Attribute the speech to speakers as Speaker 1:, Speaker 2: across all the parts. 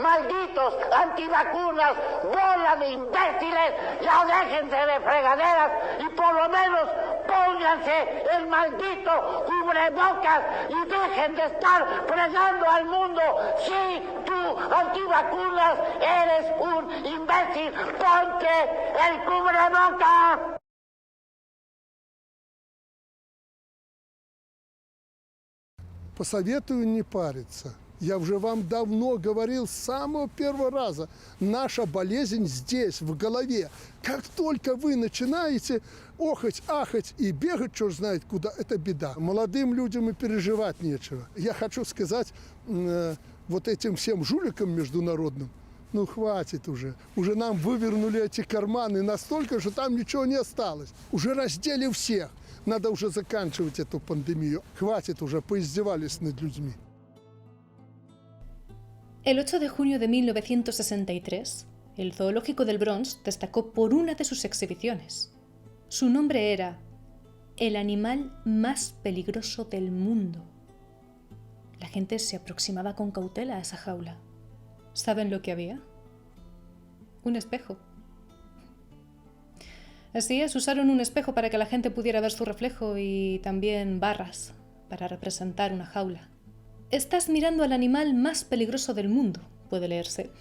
Speaker 1: malditos antivacunas, bola de imbéciles, ya déjense de fregaderas y por lo menos pónganse el maldito cubrebocas y dejen de estar fregando al mundo. Si tú, antivacunas, eres un imbécil, ponte el cubrebocas.
Speaker 2: Посоветую не париться. Я уже вам давно говорил с самого первого раза. Наша болезнь здесь, в голове. Как только вы начинаете охать, ахать и бегать, черт знает куда, это беда. Молодым людям и переживать нечего. Я хочу сказать вот этим всем жуликам международным, ну хватит уже. Уже нам вывернули эти карманы настолько, что там ничего не осталось. Уже раздели всех. Надо уже заканчивать эту пандемию. Хватит уже, поиздевались над людьми.
Speaker 3: El 8 de junio de 1963, el Zoológico del Bronx destacó por una de sus exhibiciones. Su nombre era el animal más peligroso del mundo. La gente se aproximaba con cautela a esa jaula. ¿Saben lo que había? Un espejo. Así es, usaron un espejo para que la gente pudiera ver su reflejo y también barras para representar una jaula. Estás mirando al animal más peligroso del mundo, puede leerse.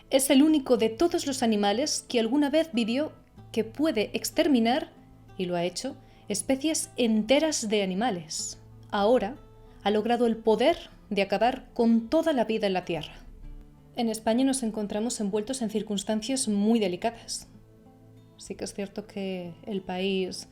Speaker 3: Es el único de todos los animales que alguna vez vivió que puede exterminar, y lo ha hecho, especies enteras de animales. Ahora ha logrado el poder de acabar con toda la vida en la Tierra. En España nos encontramos envueltos en circunstancias muy delicadas. Sí que es cierto que el país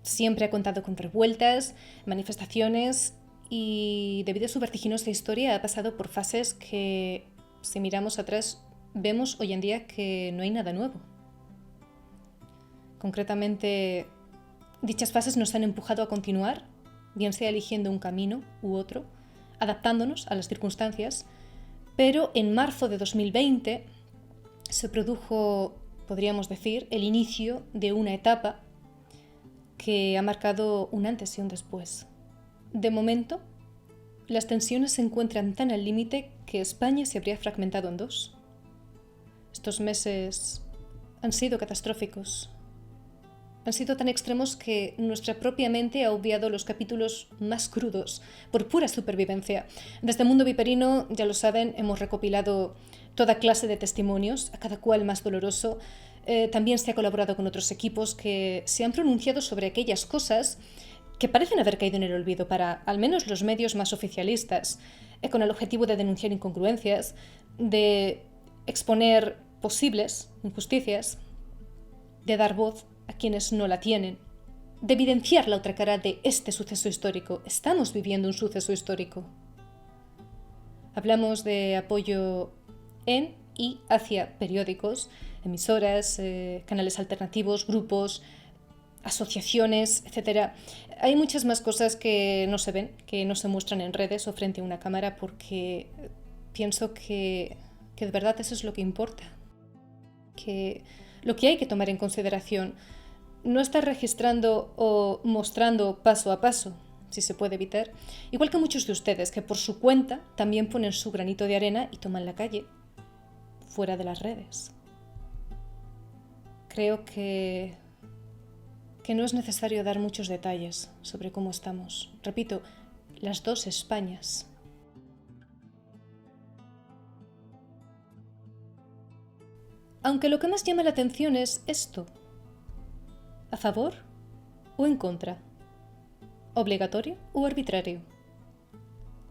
Speaker 3: siempre ha contado con revueltas, manifestaciones y debido a su vertiginosa historia ha pasado por fases que, si miramos atrás, vemos hoy en día que no hay nada nuevo. Concretamente, dichas fases nos han empujado a continuar, bien sea eligiendo un camino u otro, adaptándonos a las circunstancias, pero en marzo de 2020 se produjo, podríamos decir, el inicio de una etapa que ha marcado un antes y un después. De momento, las tensiones se encuentran tan al límite que España se habría fragmentado en dos. Estos meses han sido catastróficos. Han sido tan extremos que nuestra propia mente ha obviado los capítulos más crudos por pura supervivencia. Desde Mundo Viperino, ya lo saben, hemos recopilado toda clase de testimonios, a cada cual más doloroso. También se ha colaborado con otros equipos que se han pronunciado sobre aquellas cosas que parecen haber caído en el olvido para al menos los medios más oficialistas, con el objetivo de denunciar incongruencias, de exponer posibles injusticias, de dar voz a quienes no la tienen, de evidenciar la otra cara de este suceso histórico. Estamos viviendo un suceso histórico. Hablamos de apoyo en y hacia periódicos, emisoras, canales alternativos, grupos, asociaciones, etc. Hay muchas más cosas que no se ven, que no se muestran en redes o frente a una cámara, porque pienso que de verdad eso es lo que importa. Que lo que hay que tomar en consideración no está registrando o mostrando paso a paso, si se puede evitar, igual que muchos de ustedes que por su cuenta también ponen su granito de arena y toman la calle, fuera de las redes. Creo que no es necesario dar muchos detalles sobre cómo estamos. Repito, las dos Españas. Aunque lo que más llama la atención es esto. ¿A favor o en contra? ¿Obligatorio o arbitrario?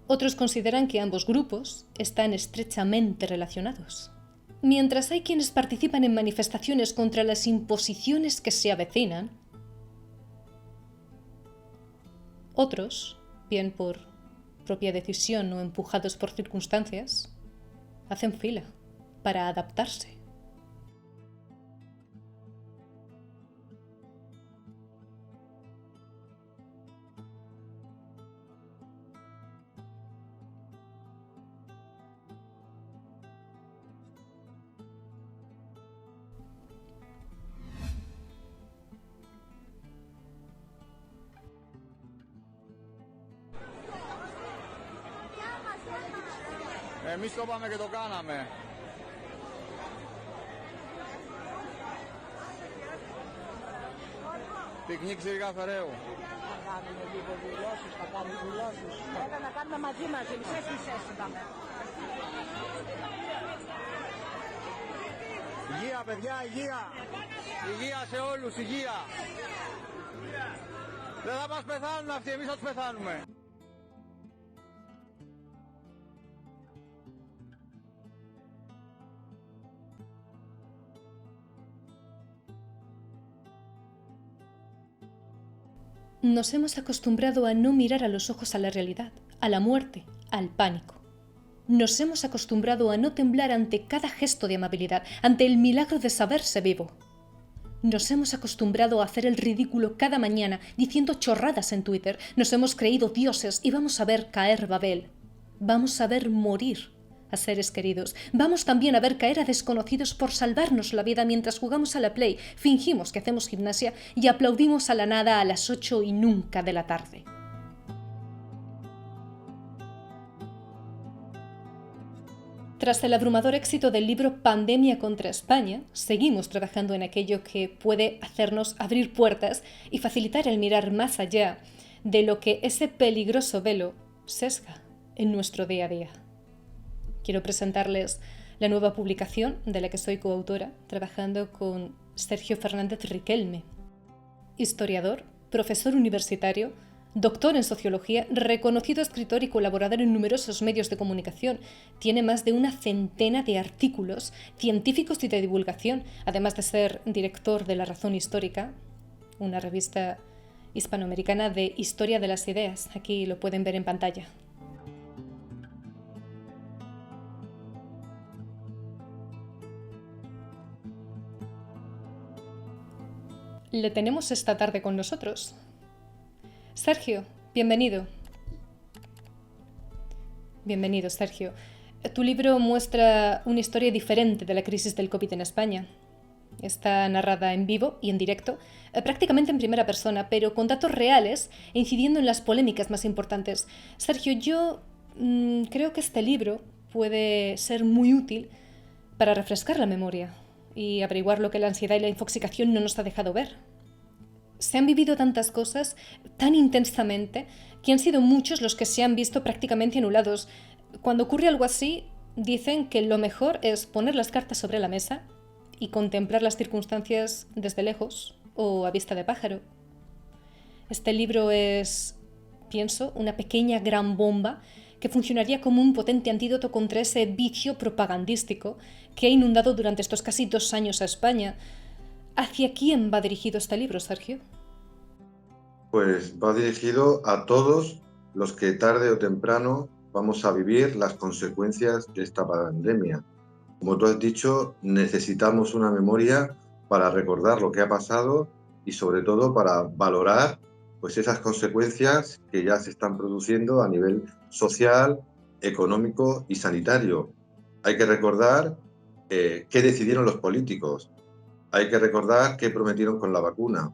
Speaker 3: Otros consideran que ambos grupos están estrechamente relacionados. Mientras hay quienes participan en manifestaciones contra las imposiciones que se avecinan, otros, bien por propia decisión o empujados por circunstancias, hacen fila para adaptarse.
Speaker 4: Εμείς το είπαμε και το κάναμε. Πικνίκ Συρικά Φεραίου.
Speaker 5: Θα κάνουμε λίγο δηλώσεις, θα κάνουμε δηλώσεις. Έλα να κάνουμε μαζί μας, μισές είπαμε.
Speaker 4: Υγεία, παιδιά, υγεία. Υγεία σε όλους, υγεία. Δεν θα μας πεθάνουν αυτοί, εμείς θα τους πεθάνουμε.
Speaker 3: Nos hemos acostumbrado a no mirar a los ojos a la realidad, a la muerte, al pánico. Nos hemos acostumbrado a no temblar ante cada gesto de amabilidad, ante el milagro de saberse vivo. Nos hemos acostumbrado a hacer el ridículo cada mañana diciendo chorradas en Twitter. Nos hemos creído dioses y vamos a ver caer Babel. Vamos a ver morir a seres queridos. Vamos también a ver caer a desconocidos por salvarnos la vida mientras jugamos a la Play, fingimos que hacemos gimnasia y aplaudimos a la nada a las 8 y nunca de la tarde. Tras el abrumador éxito del libro Pandemia contra España, seguimos trabajando en aquello que puede hacernos abrir puertas y facilitar el mirar más allá de lo que ese peligroso velo sesga en nuestro día a día. Quiero presentarles la nueva publicación de la que soy coautora, trabajando con Sergio Fernández Riquelme, historiador, profesor universitario, doctor en sociología, reconocido escritor y colaborador en numerosos medios de comunicación. Tiene más de una centena de artículos científicos y de divulgación, además de ser director de La Razón Histórica, una revista hispanoamericana de historia de las ideas. Aquí lo pueden ver en pantalla. Le tenemos esta tarde con nosotros. Sergio, bienvenido. Bienvenido, Sergio. Tu libro muestra una historia diferente de la crisis del COVID en España. Está narrada en vivo y en directo, prácticamente en primera persona, pero con datos reales e incidiendo en las polémicas más importantes. Sergio, yo creo que este libro puede ser muy útil para refrescar la memoria y averiguar lo que la ansiedad y la infoxicación no nos ha dejado ver. Se han vivido tantas cosas tan intensamente que han sido muchos los que se han visto prácticamente anulados. Cuando ocurre algo así, dicen que lo mejor es poner las cartas sobre la mesa y contemplar las circunstancias desde lejos o a vista de pájaro. Este libro es, pienso, una pequeña gran bomba que funcionaría como un potente antídoto contra ese vicio propagandístico que ha inundado durante estos casi 2 años a España. ¿Hacia quién va dirigido este libro, Sergio?
Speaker 6: Pues va dirigido a todos los que tarde o temprano vamos a vivir las consecuencias de esta pandemia. Como tú has dicho, necesitamos una memoria para recordar lo que ha pasado y sobre todo para valorar pues esas consecuencias que ya se están produciendo a nivel social, económico y sanitario. Hay que recordar qué decidieron los políticos. Hay que recordar qué prometieron con la vacuna.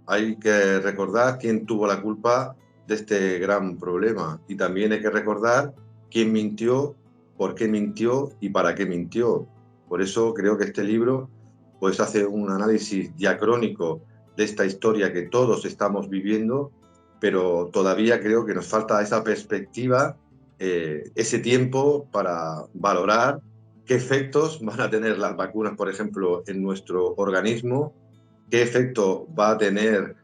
Speaker 6: Hay que recordar quién tuvo la culpa de este gran problema. Y también hay que recordar quién mintió, por qué mintió y para qué mintió. Por eso creo que este libro pues hace un análisis diacrónico de esta historia que todos estamos viviendo, pero todavía creo que nos falta esa perspectiva, ese tiempo para valorar qué efectos van a tener las vacunas, por ejemplo, en nuestro organismo, qué efecto va a tener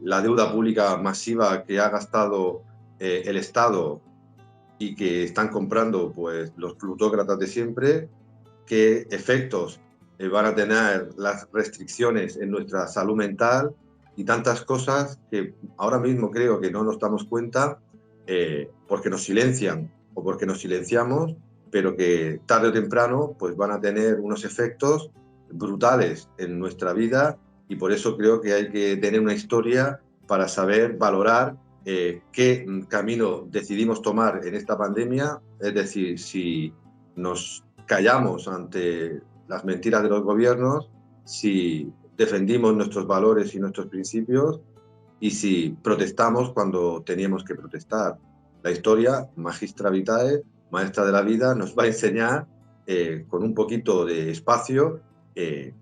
Speaker 6: la deuda pública masiva que ha gastado el Estado y que están comprando pues, los plutócratas de siempre, qué efectos van a tener las restricciones en nuestra salud mental y tantas cosas que ahora mismo creo que no nos damos cuenta porque nos silencian o porque nos silenciamos, pero que tarde o temprano pues, van a tener unos efectos brutales en nuestra vida y por eso creo que hay que tener una historia para saber valorar qué camino decidimos tomar en esta pandemia, es decir, si nos callamos ante las mentiras de los gobiernos, si defendimos nuestros valores y nuestros principios y si protestamos cuando teníamos que protestar. La historia, Magistra Vitae, maestra de la vida, nos va a enseñar con un poquito de espacio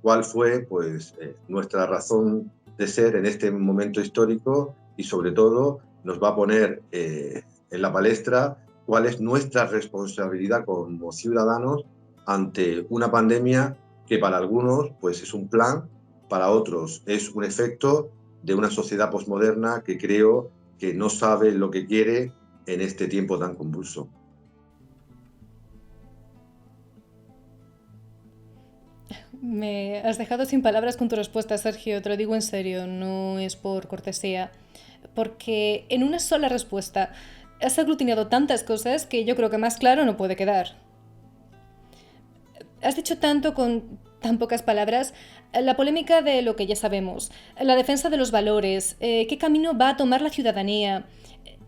Speaker 6: cuál fue pues, nuestra razón de ser en este momento histórico y sobre todo nos va a poner en la palestra cuál es nuestra responsabilidad como ciudadanos ante una pandemia que para algunos pues, es un plan, para otros es un efecto de una sociedad posmoderna que creo que no sabe lo que quiere en este tiempo tan convulso.
Speaker 3: Me has dejado sin palabras con tu respuesta, Sergio, te lo digo en serio, no es por cortesía, porque en una sola respuesta has aglutinado tantas cosas que yo creo que más claro no puede quedar. Has dicho tanto con tan pocas palabras, la polémica de lo que ya sabemos, la defensa de los valores, qué camino va a tomar la ciudadanía,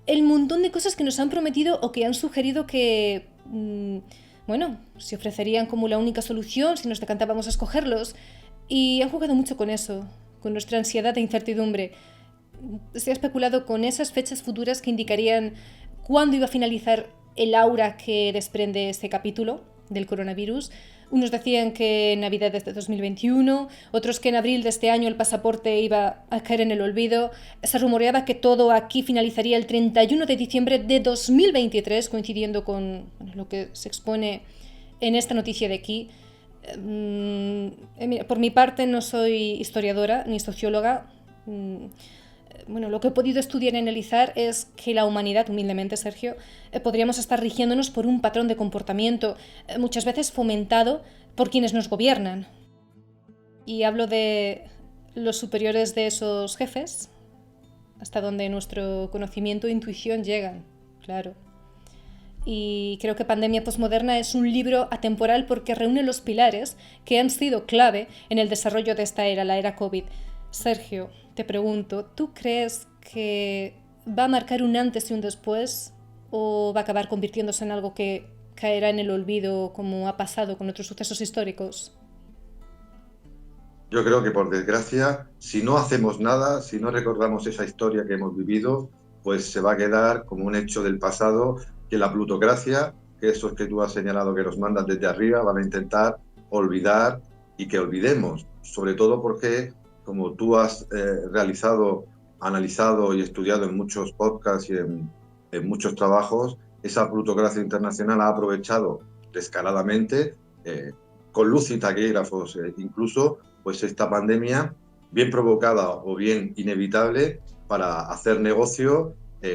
Speaker 3: el montón de cosas que nos han prometido o que han sugerido que... bueno, se ofrecerían como la única solución si nos decantábamos a escogerlos. Y han jugado mucho con eso, con nuestra ansiedad e incertidumbre. Se ha especulado con esas fechas futuras que indicarían cuándo iba a finalizar el aura que desprende este capítulo del coronavirus. Unos decían que en Navidades de 2021, otros que en abril de este año el pasaporte iba a caer en el olvido. Se rumoreaba que todo aquí finalizaría el 31 de diciembre de 2023, coincidiendo con lo que se expone en esta noticia de aquí. Mira, por mi parte no soy historiadora ni socióloga. Bueno, lo que he podido estudiar y analizar es que la humanidad, humildemente, Sergio, podríamos estar rigiéndonos por un patrón de comportamiento, muchas veces fomentado por quienes nos gobiernan. Y hablo de los superiores de esos jefes, hasta donde nuestro conocimiento e intuición llegan, claro. Y creo que Pandemia Postmoderna es un libro atemporal porque reúne los pilares que han sido clave en el desarrollo de esta era, la era COVID. Sergio, te pregunto, ¿tú crees que va a marcar un antes y un después o va a acabar convirtiéndose en algo que caerá en el olvido como ha pasado con otros sucesos históricos?
Speaker 6: Yo creo que por desgracia, si no hacemos nada, si no recordamos esa historia que hemos vivido, pues se va a quedar como un hecho del pasado que la plutocracia, que esos que tú has señalado que nos mandan desde arriba, van a intentar olvidar y que olvidemos, sobre todo porque como tú has realizado, analizado y estudiado en muchos podcasts y en muchos trabajos, esa plutocracia internacional ha aprovechado descaradamente, con luz y taquígrafos incluso, pues esta pandemia, bien provocada o bien inevitable, para hacer negocio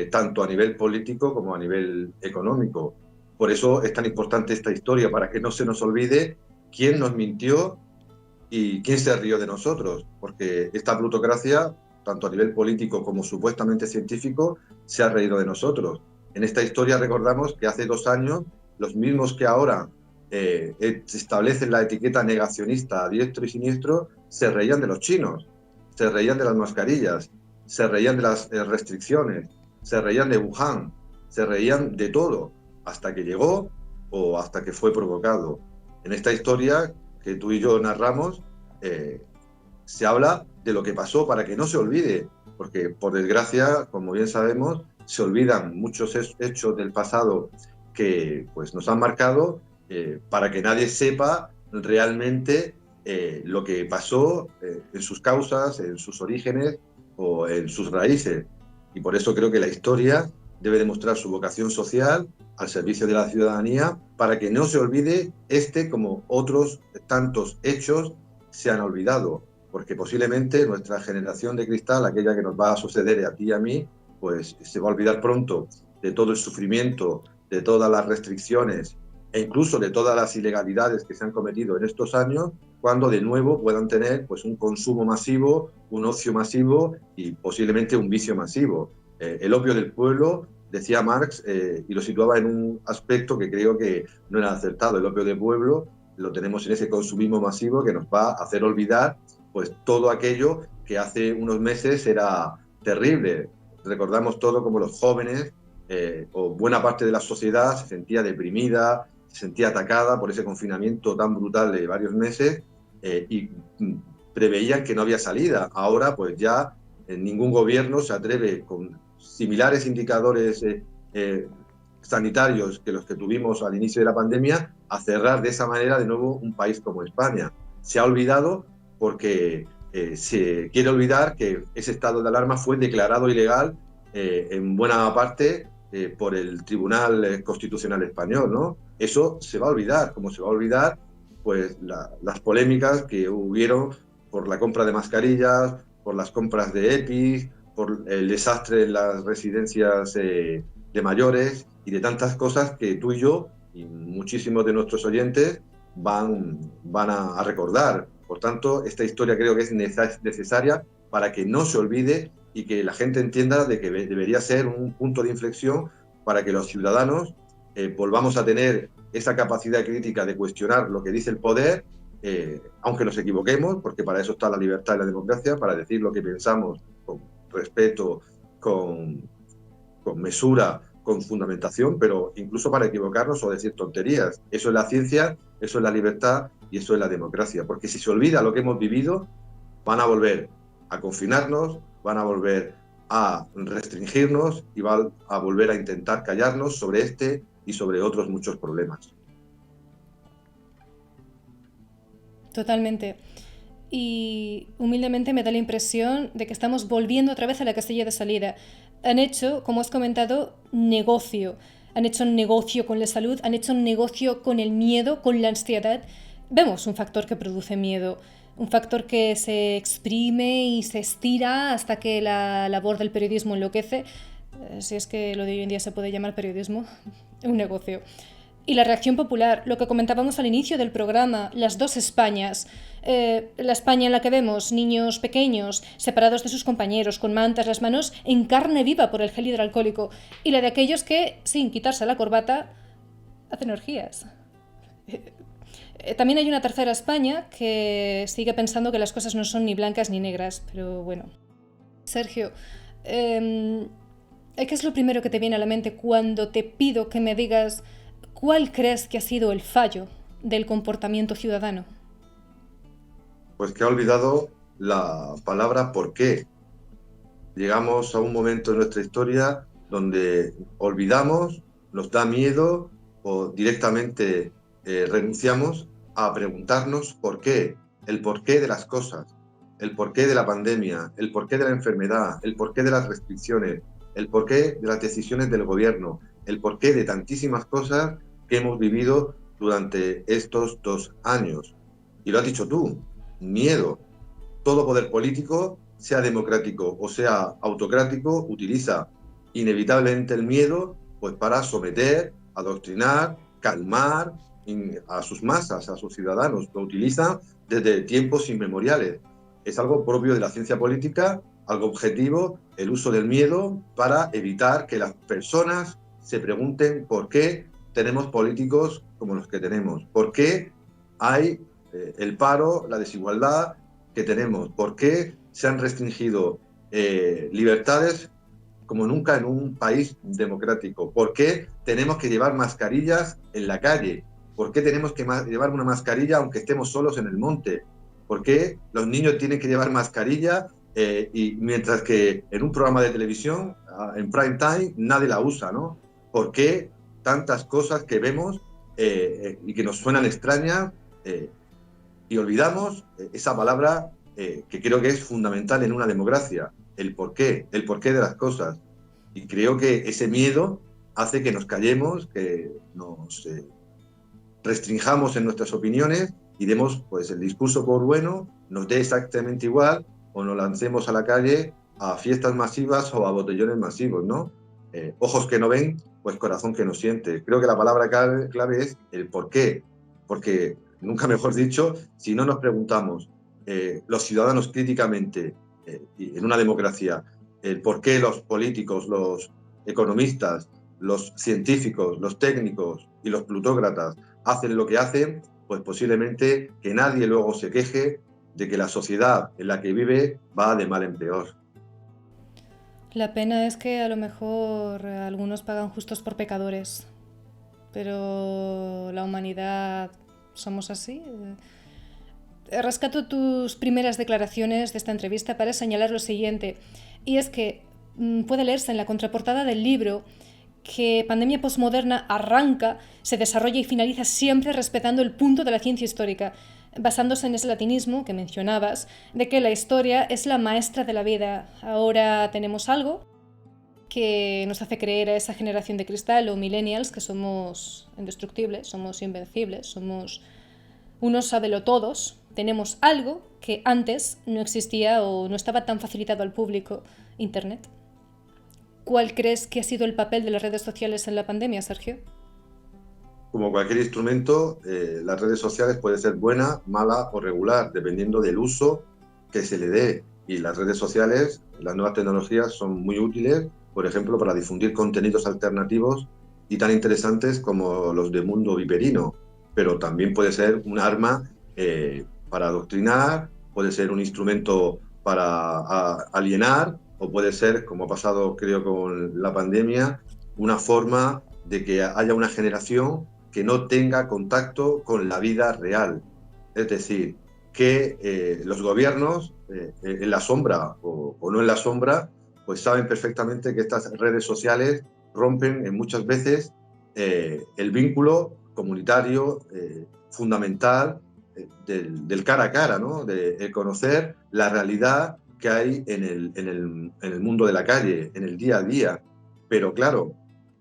Speaker 6: tanto a nivel político como a nivel económico. Por eso es tan importante esta historia, para que no se nos olvide quién nos mintió y quién se rió de nosotros, porque esta plutocracia, tanto a nivel político como supuestamente científico, se ha reído de nosotros. En esta historia recordamos que hace 2 años, los mismos que ahora establecen la etiqueta negacionista a diestro y siniestro, se reían de los chinos, se reían de las mascarillas, se reían de las restricciones, se reían de Wuhan, se reían de todo, hasta que llegó o hasta que fue provocado. En esta historia que tú y yo narramos, se habla de lo que pasó para que no se olvide, porque por desgracia, como bien sabemos, se olvidan muchos hechos del pasado que pues, nos han marcado para que nadie sepa realmente lo que pasó en sus causas, en sus orígenes o en sus raíces. Y por eso creo que la historia debe demostrar su vocación social al servicio de la ciudadanía para que no se olvide como otros tantos hechos se han olvidado, porque posiblemente nuestra generación de cristal, aquella que nos va a suceder a ti y a mí, pues se va a olvidar pronto de todo el sufrimiento, de todas las restricciones e incluso de todas las ilegalidades que se han cometido en estos años, cuando de nuevo puedan tener pues, un consumo masivo, un ocio masivo y posiblemente un vicio masivo. El opio del pueblo, decía Marx, y lo situaba en un aspecto que creo que no era acertado. El opio del pueblo lo tenemos en ese consumismo masivo que nos va a hacer olvidar pues, todo aquello que hace unos meses era terrible. Recordamos todo como los jóvenes o buena parte de la sociedad se sentía deprimida, se sentía atacada por ese confinamiento tan brutal de varios meses y preveían que no había salida. Ahora pues ya ningún gobierno se atreve con similares indicadores sanitarios que los que tuvimos al inicio de la pandemia, a cerrar de esa manera de nuevo un país como España. Se ha olvidado porque se quiere olvidar que ese estado de alarma fue declarado ilegal en buena parte por el Tribunal Constitucional Español, ¿no? Eso se va a olvidar, como se va a olvidar pues las polémicas que hubieron por la compra de mascarillas, por las compras de EPIs, por el desastre en las residencias de mayores y de tantas cosas que tú y yo y muchísimos de nuestros oyentes van a recordar. Por tanto, esta historia creo que es necesaria para que no se olvide y que la gente entienda de que debería ser un punto de inflexión para que los ciudadanos volvamos a tener esa capacidad crítica de cuestionar lo que dice el poder, aunque nos equivoquemos, porque para eso está la libertad y la democracia, para decir lo que pensamos con respeto, con mesura, con fundamentación, pero incluso para equivocarnos o decir tonterías. Eso es la ciencia, eso es la libertad y eso es la democracia. Porque si se olvida lo que hemos vivido, van a volver a confinarnos, van a volver a restringirnos y van a volver a intentar callarnos sobre este y sobre otros muchos problemas.
Speaker 3: Totalmente. Y humildemente me da la impresión de que estamos volviendo otra vez a la casilla de salida. Han hecho, como has comentado, negocio. Han hecho un negocio con la salud, han hecho un negocio con el miedo, con la ansiedad. Vemos un factor que produce miedo, un factor que se exprime y se estira hasta que la labor del periodismo enloquece, si es que lo de hoy en día se puede llamar periodismo, un negocio. Y la reacción popular, lo que comentábamos al inicio del programa, las dos Españas. La España en la que vemos niños pequeños separados de sus compañeros, con mantas, las manos en carne viva por el gel hidroalcohólico, y la de aquellos que, sin quitarse la corbata, hacen orgías. También hay una tercera España que sigue pensando que las cosas no son ni blancas ni negras, pero bueno. Sergio, ¿qué es lo primero que te viene a la mente cuando te pido que me digas cuál crees que ha sido el fallo del comportamiento ciudadano?
Speaker 6: Pues que ha olvidado la palabra ¿por qué? Llegamos a un momento en nuestra historia donde olvidamos, nos da miedo o directamente renunciamos a preguntarnos por qué, el porqué de las cosas, el porqué de la pandemia, el porqué de la enfermedad, el porqué de las restricciones, el porqué de las decisiones del gobierno, el porqué de tantísimas cosas que hemos vivido durante estos 2 años. Y lo has dicho tú, miedo. Todo poder político, sea democrático o sea autocrático, utiliza inevitablemente el miedo pues para someter, adoctrinar, calmar a sus masas, a sus ciudadanos. Lo utiliza desde tiempos inmemoriales. Es algo propio de la ciencia política, algo objetivo, el uso del miedo para evitar que las personas se pregunten por qué tenemos políticos como los que tenemos, por qué hay el paro, la desigualdad que tenemos, por qué se han restringido libertades como nunca en un país democrático, por qué tenemos que llevar mascarillas en la calle, por qué tenemos que llevar una mascarilla aunque estemos solos en el monte, por qué los niños tienen que llevar mascarilla y mientras que en un programa de televisión, en prime time, nadie la usa, ¿no? ¿Por qué tantas cosas que vemos y que nos suenan extrañas y olvidamos esa palabra que creo que es fundamental en una democracia, el porqué de las cosas? Y creo que ese miedo hace que nos callemos, que nos restringamos en nuestras opiniones y demos pues el discurso por bueno, nos dé exactamente igual o nos lancemos a la calle a fiestas masivas o a botellones masivos, ¿no? Ojos que no ven, pues corazón que no siente. Creo que la palabra clave es el por qué, porque, nunca mejor dicho, si no nos preguntamos los ciudadanos críticamente y en una democracia el por qué los políticos, los economistas, los científicos, los técnicos y los plutócratas hacen lo que hacen, pues posiblemente que nadie luego se queje de que la sociedad en la que vive va de mal en peor.
Speaker 3: La pena es que a lo mejor algunos pagan justos por pecadores, pero la humanidad somos así. Rescato tus primeras declaraciones de esta entrevista para señalar lo siguiente, y es que puede leerse en la contraportada del libro que Pandemia Postmoderna arranca, se desarrolla y finaliza siempre respetando el punto de la ciencia histórica, basándose en ese latinismo que mencionabas, de que la historia es la maestra de la vida. Ahora tenemos algo que nos hace creer a esa generación de cristal o millennials que somos indestructibles, somos invencibles, somos unos sabelotodos. Tenemos algo que antes no existía o no estaba tan facilitado al público, Internet. ¿Cuál crees que ha sido el papel de las redes sociales en la pandemia, Sergio?
Speaker 6: Como cualquier instrumento, las redes sociales pueden ser buena, mala o regular, dependiendo del uso que se le dé. Y las redes sociales, las nuevas tecnologías son muy útiles, por ejemplo, para difundir contenidos alternativos y tan interesantes como los de Mundo Viperino. Pero también puede ser un arma para adoctrinar, puede ser un instrumento para alienar, o puede ser, como ha pasado creo con la pandemia, una forma de que haya una generación que no tenga contacto con la vida real. Es decir, que los gobiernos, en la sombra o no en la sombra, pues saben perfectamente que estas redes sociales rompen muchas veces el vínculo comunitario fundamental del cara a cara, ¿no? De conocer la realidad que hay en el mundo de la calle, en el día a día. Pero claro,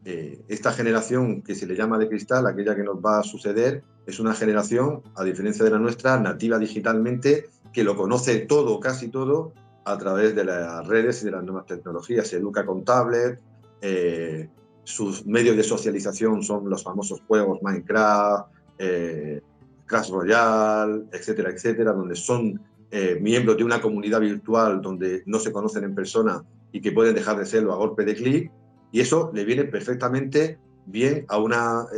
Speaker 6: esta generación que se le llama de cristal, aquella que nos va a suceder, es una generación, a diferencia de la nuestra, nativa digitalmente, que lo conoce todo, casi todo, a través de las redes y de las nuevas tecnologías. Se educa con tablet, sus medios de socialización son los famosos juegos Minecraft, Clash Royale, etcétera, etcétera, donde son miembros de una comunidad virtual donde no se conocen en persona y que pueden dejar de serlo a golpe de clic, y eso le viene perfectamente bien a una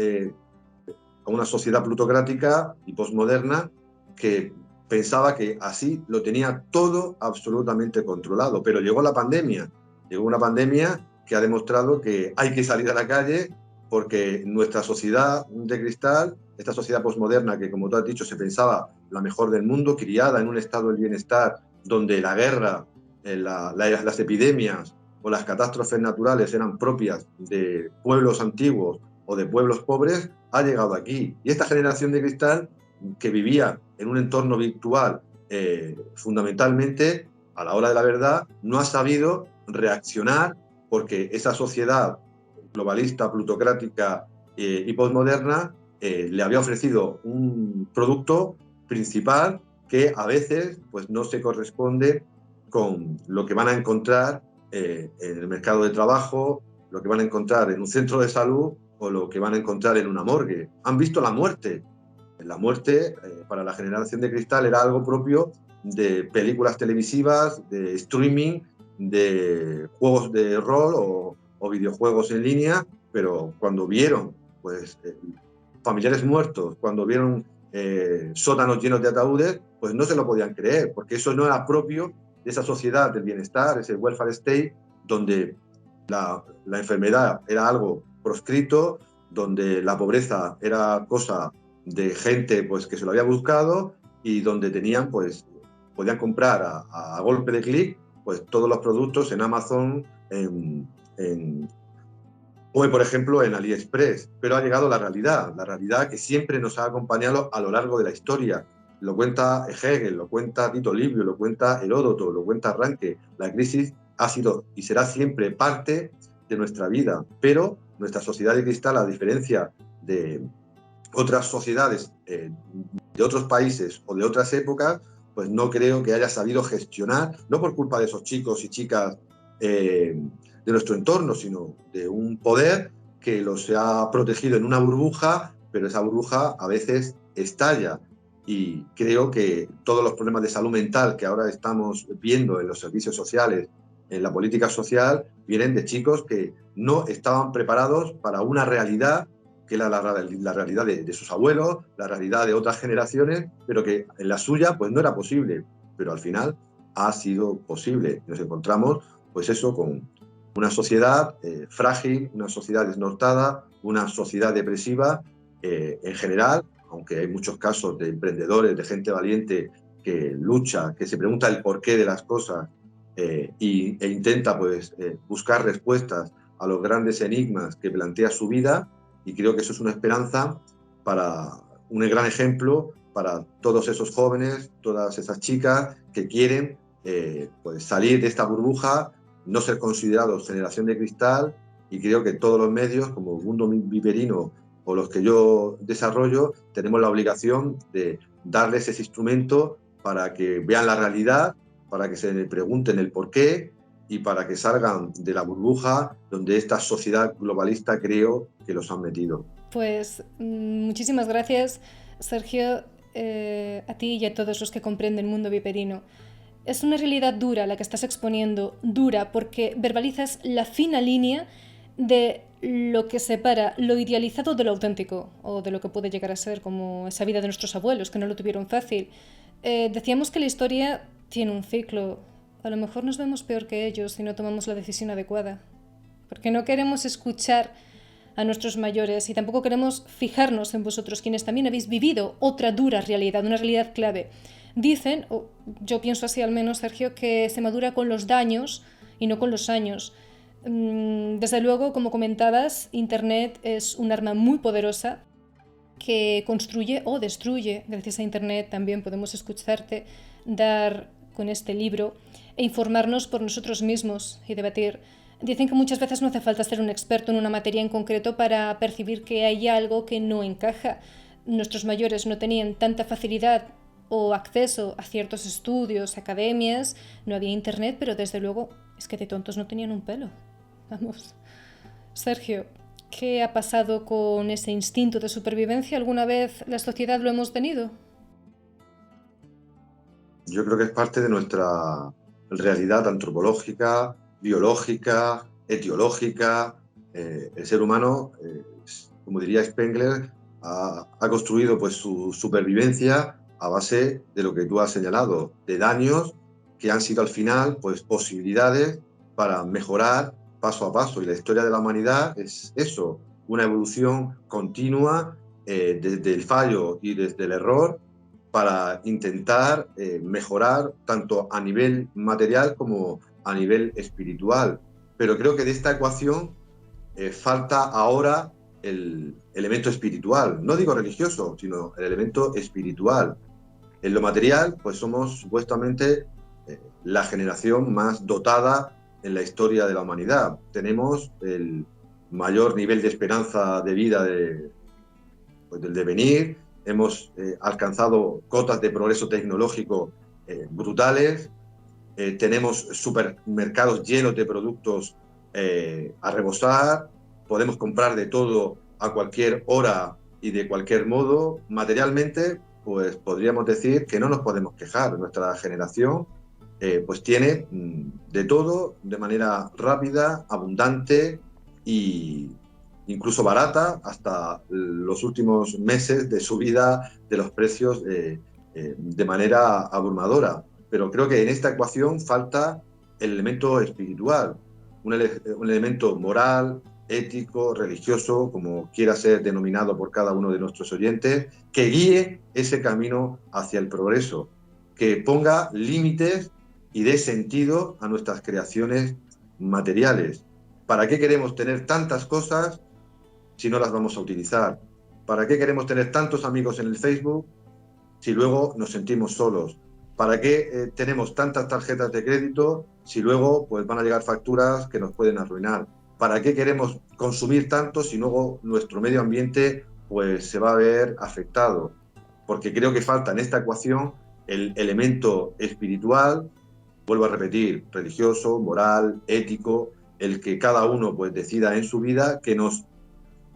Speaker 6: sociedad plutocrática y posmoderna que pensaba que así lo tenía todo absolutamente controlado. Pero llegó la pandemia, llegó una pandemia que ha demostrado que hay que salir a la calle, porque nuestra sociedad de cristal, esta sociedad posmoderna que, como tú has dicho, se pensaba la mejor del mundo, criada en un estado del bienestar donde la guerra, las epidemias o las catástrofes naturales eran propias de pueblos antiguos o de pueblos pobres, ha llegado aquí. Y esta generación de cristal, que vivía en un entorno virtual fundamentalmente, a la hora de la verdad, no ha sabido reaccionar, porque esa sociedad globalista, plutocrática y posmoderna le había ofrecido un producto principal que a veces pues, no se corresponde con lo que van a encontrar en el mercado de trabajo, lo que van a encontrar en un centro de salud o lo que van a encontrar en una morgue. Han visto la muerte. La muerte para la generación de cristal era algo propio de películas televisivas, de streaming, de juegos de rol o videojuegos en línea, pero cuando vieron pues, familiares muertos, cuando vieron sótanos llenos de ataúdes, pues no se lo podían creer, porque eso no era propio de esa sociedad del bienestar, ese welfare state, donde la enfermedad era algo proscrito, donde la pobreza era cosa de gente pues, que se lo había buscado y donde tenían, pues, podían comprar a golpe de clic pues, todos los productos en Amazon, o por ejemplo en AliExpress. Pero ha llegado la realidad que siempre nos ha acompañado a lo largo de la historia. Lo cuenta Hegel, lo cuenta Tito Livio, lo cuenta Heródoto, lo cuenta Ranke. La crisis ha sido y será siempre parte de nuestra vida, pero nuestra sociedad de cristal, a diferencia de otras sociedades de otros países o de otras épocas, pues no creo que haya sabido gestionar, no por culpa de esos chicos y chicas de nuestro entorno, sino de un poder que los ha protegido en una burbuja, pero esa burbuja a veces estalla. Y creo que todos los problemas de salud mental que ahora estamos viendo en los servicios sociales, en la política social, vienen de chicos que no estaban preparados para una realidad que era la realidad de sus abuelos, la realidad de otras generaciones, pero que en la suya pues no era posible, pero al final ha sido posible. Nos encontramos pues eso con una sociedad frágil, una sociedad desnortada, una sociedad depresiva en general, aunque hay muchos casos de emprendedores, de gente valiente que lucha, que se pregunta el porqué de las cosas e intenta pues, buscar respuestas a los grandes enigmas que plantea su vida, y creo que eso es una esperanza para un gran ejemplo para todos esos jóvenes, todas esas chicas que quieren pues salir de esta burbuja, no ser considerados generación de cristal, y creo que todos los medios, como Mundo Viperino o los que yo desarrollo, tenemos la obligación de darles ese instrumento para que vean la realidad, para que se pregunten el porqué y para que salgan de la burbuja donde esta sociedad globalista creo que los han metido.
Speaker 3: Pues muchísimas gracias, Sergio, a ti y a todos los que comprenden Mundo Viperino. Es una realidad dura la que estás exponiendo, dura porque verbalizas la fina línea de lo que separa lo idealizado de lo auténtico, o de lo que puede llegar a ser, como esa vida de nuestros abuelos, que no lo tuvieron fácil. Decíamos que la historia tiene un ciclo. A lo mejor nos vemos peor que ellos si no tomamos la decisión adecuada. Porque no queremos escuchar a nuestros mayores y tampoco queremos fijarnos en vosotros, quienes también habéis vivido otra dura realidad, una realidad clave. Dicen, o yo pienso así al menos, Sergio, que se madura con los daños y no con los años. Desde luego, como comentabas, Internet es un arma muy poderosa que construye o destruye. Gracias a Internet también podemos escucharte dar con este libro e informarnos por nosotros mismos y debatir. Dicen que muchas veces no hace falta ser un experto en una materia en concreto para percibir que hay algo que no encaja. Nuestros mayores no tenían tanta facilidad o acceso a ciertos estudios, academias, no había Internet, pero desde luego es que de tontos no tenían un pelo. Vamos. Sergio, ¿qué ha pasado con ese instinto de supervivencia? ¿Alguna vez la sociedad lo hemos tenido?
Speaker 6: Yo creo que es parte de nuestra realidad antropológica, biológica, etiológica. El ser humano, como diría Spengler, ha construido pues su supervivencia a base de lo que tú has señalado, de daños que han sido al final pues posibilidades para mejorar paso a paso. Y la historia de la humanidad es eso, una evolución continua desde el fallo y desde el error para intentar mejorar tanto a nivel material como a nivel espiritual. Pero creo que de esta ecuación falta ahora el elemento espiritual. No digo religioso, sino el elemento espiritual. En lo material, pues somos supuestamente la generación más dotada en la historia de la humanidad. Tenemos el mayor nivel de esperanza de vida del devenir. Hemos alcanzado cotas de progreso tecnológico brutales. Tenemos supermercados llenos de productos a rebosar. Podemos comprar de todo a cualquier hora y de cualquier modo. Materialmente, pues podríamos decir que no nos podemos quejar. Nuestra generación pues tiene de todo de manera rápida, abundante e incluso barata, hasta los últimos meses de subida de los precios de manera abrumadora. Pero creo que en esta ecuación falta el elemento espiritual, un elemento moral, ético, religioso, como quiera ser denominado por cada uno de nuestros oyentes, que guíe ese camino hacia el progreso, que ponga límites y dé sentido a nuestras creaciones materiales. ¿Para qué queremos tener tantas cosas si no las vamos a utilizar? ¿Para qué queremos tener tantos amigos en el Facebook si luego nos sentimos solos? ¿Para qué tenemos tantas tarjetas de crédito si luego pues, van a llegar facturas que nos pueden arruinar? ¿Para qué queremos consumir tanto si luego nuestro medio ambiente pues, se va a ver afectado? Porque creo que falta en esta ecuación el elemento espiritual, vuelvo a repetir, religioso, moral, ético, el que cada uno pues, decida en su vida, que nos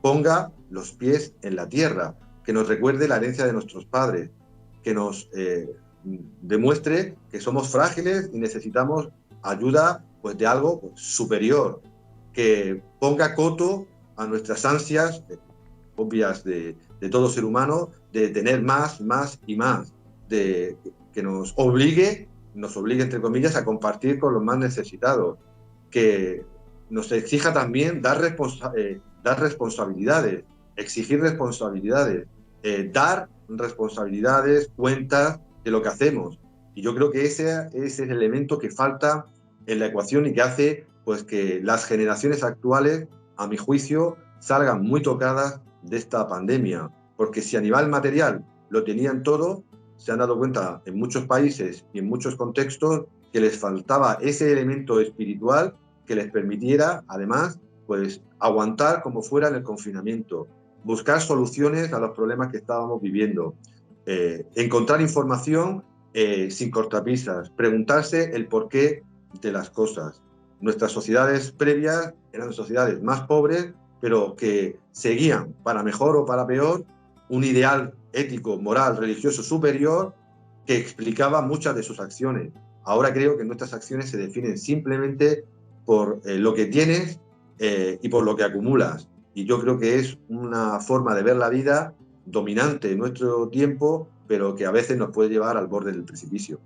Speaker 6: ponga los pies en la tierra, que nos recuerde la herencia de nuestros padres, que nos demuestre que somos frágiles y necesitamos ayuda pues, de algo pues, superior, que ponga coto a nuestras ansias obvias de todo ser humano de tener más, más y más, de que nos obligue, entre comillas, a compartir con los más necesitados, que nos exija también dar responsabilidades, exigir responsabilidades, dar responsabilidades, cuentas de lo que hacemos. Y yo creo que ese es el elemento que falta en la ecuación y que hace pues que las generaciones actuales, a mi juicio, salgan muy tocadas de esta pandemia, porque si a nivel material lo tenían todo, se han dado cuenta en muchos países y en muchos contextos que les faltaba ese elemento espiritual que les permitiera, además, pues aguantar como fuera en el confinamiento, buscar soluciones a los problemas que estábamos viviendo, encontrar información sin cortapisas, preguntarse el porqué de las cosas. Nuestras sociedades previas eran sociedades más pobres, pero que seguían, para mejor o para peor, un ideal ético, moral, religioso superior que explicaba muchas de sus acciones. Ahora creo que nuestras acciones se definen simplemente por lo que tienes y por lo que acumulas. Y yo creo que es una forma de ver la vida dominante en nuestro tiempo, pero que a veces nos puede llevar al borde del precipicio.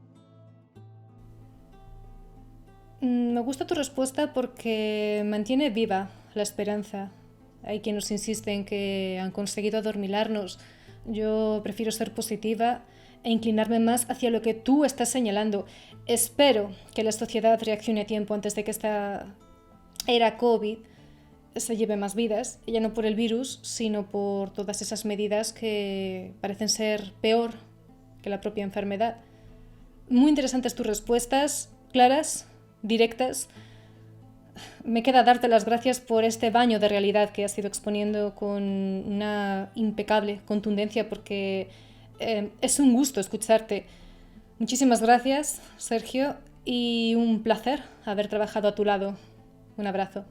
Speaker 3: Me gusta tu respuesta porque mantiene viva la esperanza. Hay quienes insisten en que han conseguido adormilarnos. Yo prefiero ser positiva e inclinarme más hacia lo que tú estás señalando. Espero que la sociedad reaccione a tiempo antes de que esta era COVID se lleve más vidas, ya no por el virus, sino por todas esas medidas que parecen ser peor que la propia enfermedad. Muy interesantes tus respuestas, claras, directas. Me queda darte las gracias por este baño de realidad que has ido exponiendo con una impecable contundencia, porque es un gusto escucharte. Muchísimas gracias, Sergio, y un placer haber trabajado a tu lado. Un abrazo.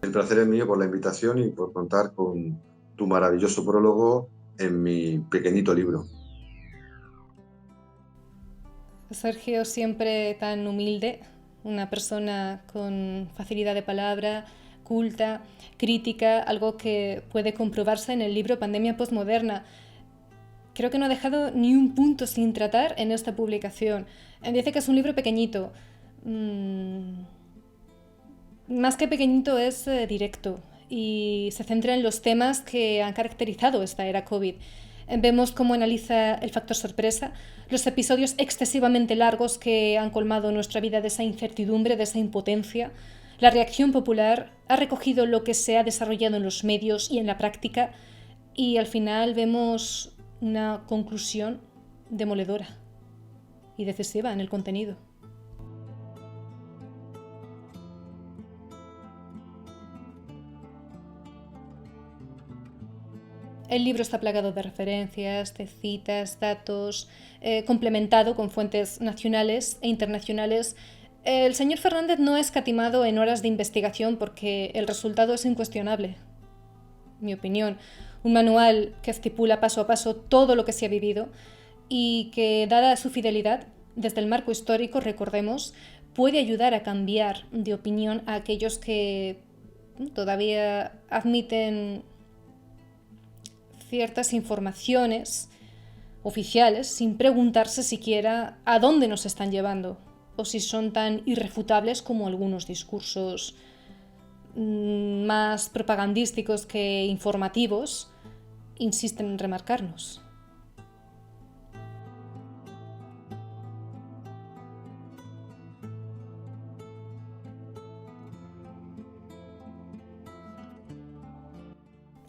Speaker 6: El placer es mío por la invitación y por contar con tu maravilloso prólogo en mi pequeñito libro.
Speaker 3: Sergio, siempre tan humilde, una persona con facilidad de palabra, culta, crítica, algo que puede comprobarse en el libro Pandemia Postmoderna. Creo que no ha dejado ni un punto sin tratar en esta publicación. Dice que es un libro pequeñito. Más que pequeñito, es directo y se centra en los temas que han caracterizado esta era COVID. Vemos cómo analiza el factor sorpresa, los episodios excesivamente largos que han colmado nuestra vida de esa incertidumbre, de esa impotencia. La reacción popular ha recogido lo que se ha desarrollado en los medios y en la práctica, y al final vemos una conclusión demoledora y decisiva en el contenido. El libro está plagado de referencias, de citas, datos, complementado con fuentes nacionales e internacionales. El señor Fernández no ha escatimado en horas de investigación porque el resultado es incuestionable. Mi opinión, un manual que estipula paso a paso todo lo que se ha vivido y que, dada su fidelidad, desde el marco histórico, recordemos, puede ayudar a cambiar de opinión a aquellos que todavía admiten ciertas informaciones oficiales sin preguntarse siquiera a dónde nos están llevando o si son tan irrefutables como algunos discursos más propagandísticos que informativos insisten en remarcarnos.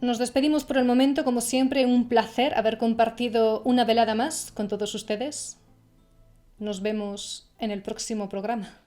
Speaker 3: Nos despedimos por el momento, como siempre, un placer haber compartido una velada más con todos ustedes. Nos vemos en el próximo programa.